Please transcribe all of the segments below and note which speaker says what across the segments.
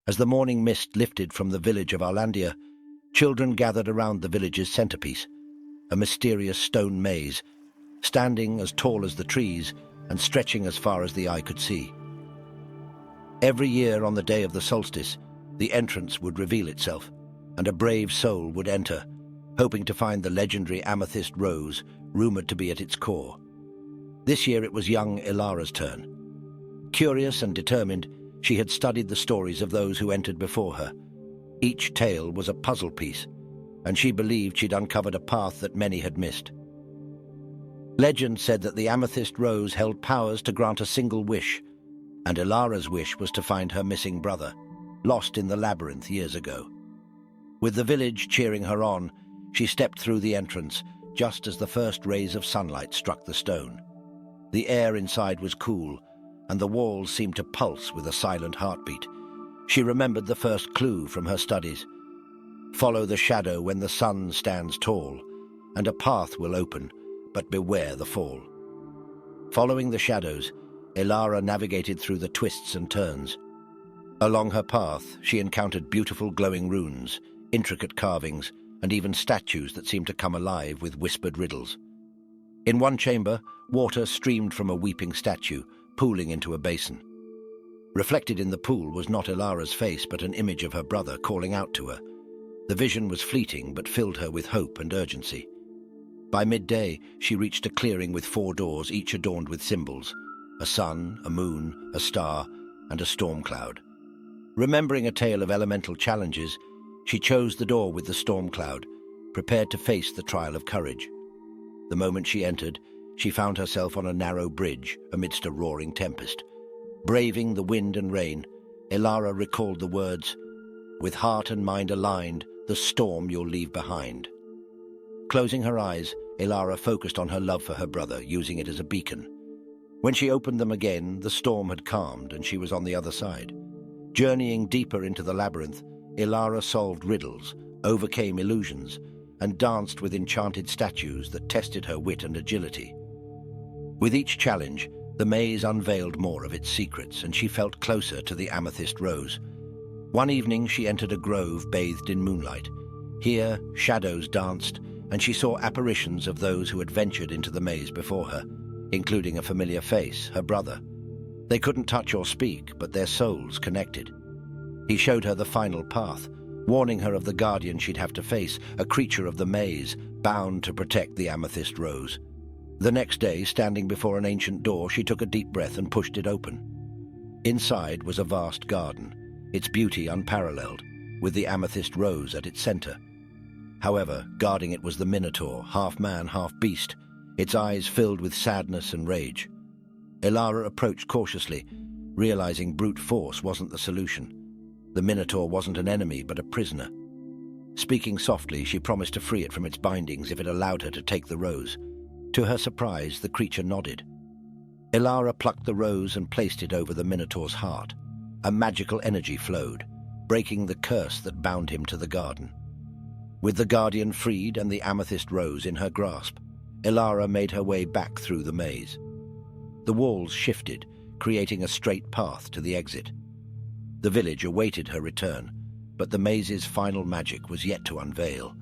Speaker 1: As the morning mist lifted from the village of Arlandia, children gathered around the village's centerpiece, a mysterious stone maze, standing as tall as the trees and stretching as far as the eye could see. Every year on the day of the solstice, the entrance would reveal itself, and a brave soul would enter, hoping to find the legendary amethyst rose rumored to be at its core. This year it was young Elara's turn. Curious and determined, she had studied the stories of those who entered before her. Each tale was a puzzle piece, and she believed she'd uncovered a path that many had missed. Legend said that the amethyst rose held powers to grant a single wish, and Elara's wish was to find her missing brother, lost in the labyrinth years ago. With the village cheering her on, she stepped through the entrance just as the first rays of sunlight struck the stone. The air inside was cool, and the walls seemed to pulse with a silent heartbeat. She remembered the first clue from her studies. Follow the shadow when the sun stands tall, and a path will open, but beware the fall. Following the shadows, Elara navigated through the twists and turns. Along her path, she encountered beautiful glowing runes, intricate carvings, and even statues that seemed to come alive with whispered riddles. In one chamber, water streamed from a weeping statue, pooling into a basin. Reflected in the pool was not Elara's face, but an image of her brother calling out to her. The vision was fleeting, but filled her with hope and urgency. By midday, she reached a clearing with 4 doors, each adorned with symbols: a sun, a moon, a star, and a storm cloud. Remembering a tale of elemental challenges, she chose the door with the storm cloud, prepared to face the trial of courage. The moment she entered, she found herself on a narrow bridge amidst a roaring tempest. Braving the wind and rain, Elara recalled the words, "With heart and mind aligned, the storm you'll leave behind." Closing her eyes, Elara focused on her love for her brother, using it as a beacon. When she opened them again, the storm had calmed and she was on the other side. Journeying deeper into the labyrinth, Elara solved riddles, overcame illusions, and danced with enchanted statues that tested her wit and agility. With each challenge, the maze unveiled more of its secrets, and she felt closer to the amethyst rose. One evening, she entered a grove bathed in moonlight. Here, shadows danced, and she saw apparitions of those who had ventured into the maze before her, including a familiar face, her brother. They couldn't touch or speak, but their souls connected. He showed her the final path, warning her of the guardian she'd have to face, a creature of the maze, bound to protect the amethyst rose. The next day, standing before an ancient door, she took a deep breath and pushed it open. Inside was a vast garden, its beauty unparalleled, with the amethyst rose at its center. However, guarding it was the Minotaur, half man, half beast, its eyes filled with sadness and rage. Elara approached cautiously, realizing brute force wasn't the solution. The Minotaur wasn't an enemy, but a prisoner. Speaking softly, she promised to free it from its bindings if it allowed her to take the rose. To her surprise, the creature nodded. Elara plucked the rose and placed it over the Minotaur's heart. A magical energy flowed, breaking the curse that bound him to the garden. With the guardian freed and the amethyst rose in her grasp, Elara made her way back through the maze. The walls shifted, creating a straight path to the exit. The village awaited her return, but the maze's final magic was yet to unveil.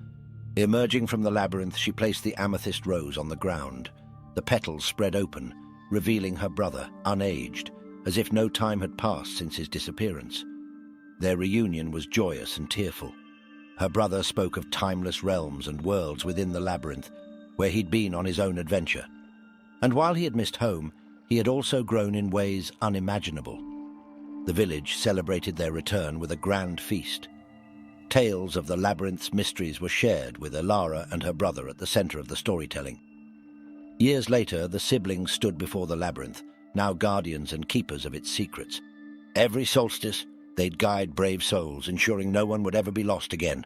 Speaker 1: Emerging from the labyrinth, she placed the amethyst rose on the ground. The petals spread open, revealing her brother, unaged, as if no time had passed since his disappearance. Their reunion was joyous and tearful. Her brother spoke of timeless realms and worlds within the labyrinth, where he'd been on his own adventure. And while he had missed home, he had also grown in ways unimaginable. The village celebrated their return with a grand feast. Tales of the labyrinth's mysteries were shared, with Elara and her brother at the center of the storytelling. Years later, the siblings stood before the labyrinth, now guardians and keepers of its secrets. Every solstice, they'd guide brave souls, ensuring no one would ever be lost again.